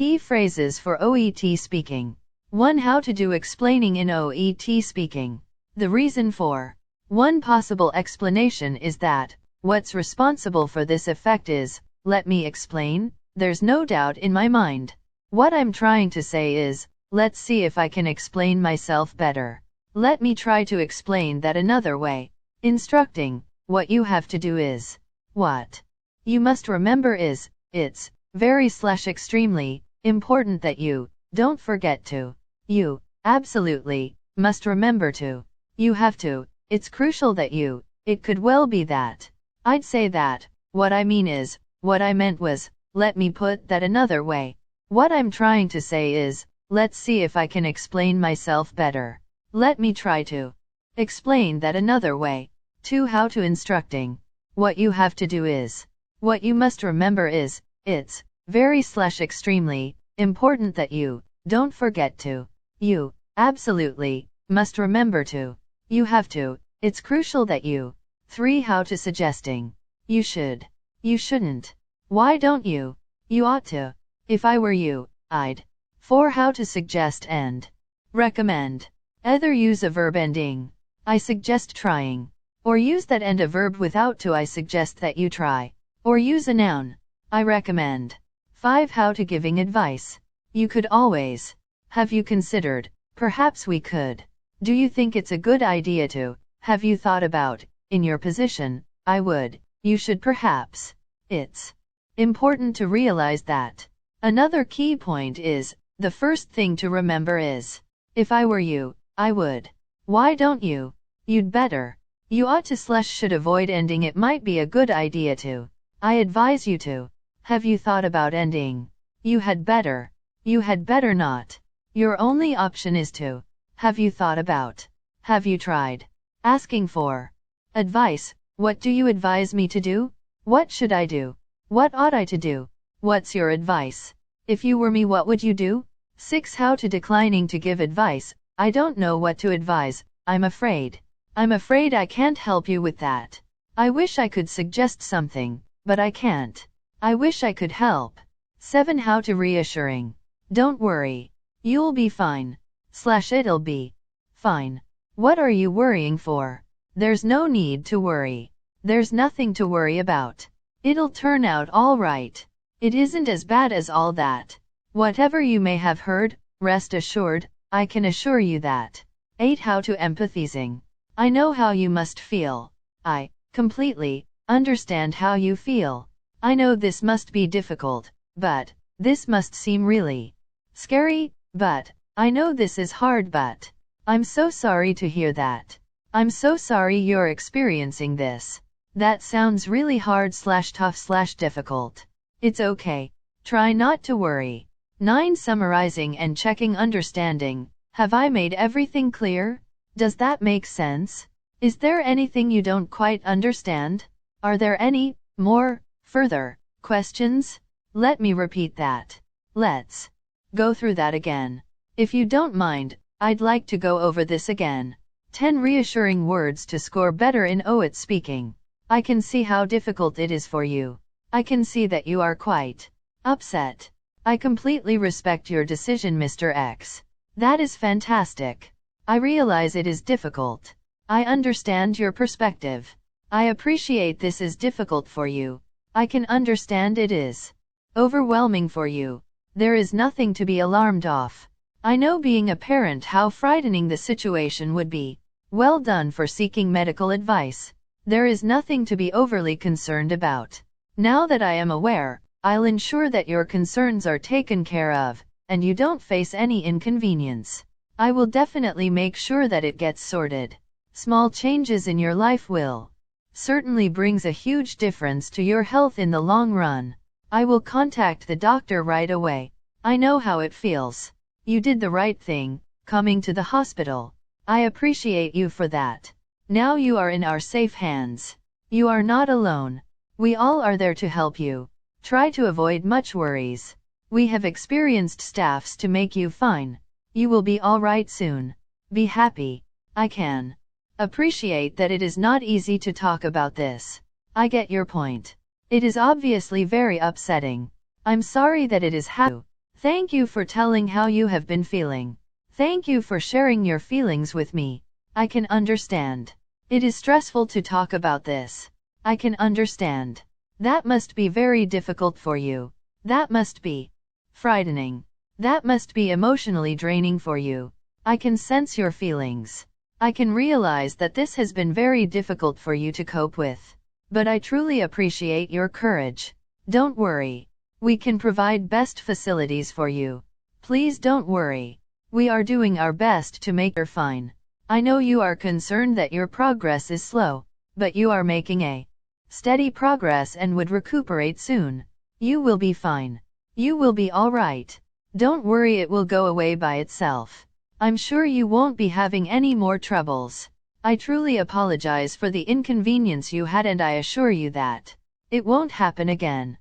Key phrases for OET speaking. 1. How to do explaining in OET speaking. The reason for. One possible explanation is that, what's responsible for this effect is, let me explain, there's no doubt in my mind. What I'm trying to say is, let's see if I can explain myself better. Let me try to explain that another way. Instructing, what you have to do is. What you must remember is, it's very/extremely important that you don't forget to. You absolutely must remember to. You have to. It's crucial that you. It could well be that. I'd say that. What I mean is, what I meant was, let me put that another way. What I'm trying to say is, let's see if I can explain myself better. Let me try to explain that another way. 2. How to instructing. What you have to do is. What you must remember is, it's very/extremely important that you don't forget to. You absolutely must remember to. You have to. It's crucial that you. 3. How to suggesting. You should. You shouldn't. Why don't you? You ought to. If I were you, I'd. 4. How to suggest and recommend. Either use a verb ending, I suggest trying, or use that end a verb without to, I suggest that you try, or use a noun, I recommend. 5. How to giving advice. You could always. Have you considered? Perhaps we could. Do you think it's a good idea to? Have you thought about? In your position, I would. You should perhaps. It's important to realize that. Another key point is, the first thing to remember is, if I were you, I would. Why don't you? You'd better. You ought to/should avoid ending. It might be a good idea to. I advise you to. Have you thought about ending? You had better. You had better not. Your only option is to. Have you thought about? Have you tried? Asking for advice. What do you advise me to do? What should I do? What ought I to do? What's your advice? If you were me, what would you do? 6. How to declining to give advice. I don't know what to advise. I'm afraid. I'm afraid I can't help you with that. I wish I could suggest something, but I can't. I wish I could help. 7. How to reassuring. Don't worry. You'll be fine. /it'll be fine. What are you worrying for? There's no need to worry. There's nothing to worry about. It'll turn out all right. It isn't as bad as all that. Whatever you may have heard, rest assured, I can assure you that. 8. How to empathizing. I know how you must feel. I completely understand how you feel. I know this must be difficult, but this must seem really scary, but I know this is hard, but I'm so sorry to hear that. I'm so sorry you're experiencing this. That sounds really hard/tough/difficult. It's okay. Try not to worry. 9. Summarizing and checking understanding. Have I made everything clear? Does that make sense? Is there anything you don't quite understand? Are there any more further questions? Let me repeat that. Let's go through that again. If you don't mind, I'd like to go over this again. 10 reassuring words to score better in Oet speaking. I can see how difficult it is for you. I can see that you are quite upset. I completely respect your decision, Mr. X. That is fantastic. I realize it is difficult. I understand your perspective. I appreciate this is difficult for you. I can understand it is overwhelming for you. There is nothing to be alarmed of. I know being a parent how frightening the situation would be. Well done for seeking medical advice. There is nothing to be overly concerned about. Now that I am aware, I'll ensure that your concerns are taken care of, and you don't face any inconvenience. I will definitely make sure that it gets sorted. Small changes in your life will certainly brings a huge difference to your health in the long run. I will contact the doctor right away. I know how it feels. You did the right thing, coming to the hospital. I appreciate you for that. Now you are in our safe hands. You are not alone. We all are there to help you. Try to avoid much worries. We have experienced staffs to make you fine. You will be all right soon. Be happy. I can appreciate that it is not easy to talk about this. I get your point. It is obviously very upsetting. I'm sorry that it is happening. Thank you for telling how you have been feeling. Thank you for sharing your feelings with me. I can understand. It is stressful to talk about this. I can understand. That must be very difficult for you. That must be frightening. That must be emotionally draining for you. I can sense your feelings. I can realize that this has been very difficult for you to cope with. But I truly appreciate your courage. Don't worry. We can provide best facilities for you. Please don't worry. We are doing our best to make you fine. I know you are concerned that your progress is slow, but you are making a steady progress and would recuperate soon. You will be fine. You will be all right. Don't worry, it will go away by itself. I'm sure you won't be having any more troubles. I truly apologize for the inconvenience you had, and I assure you that it won't happen again.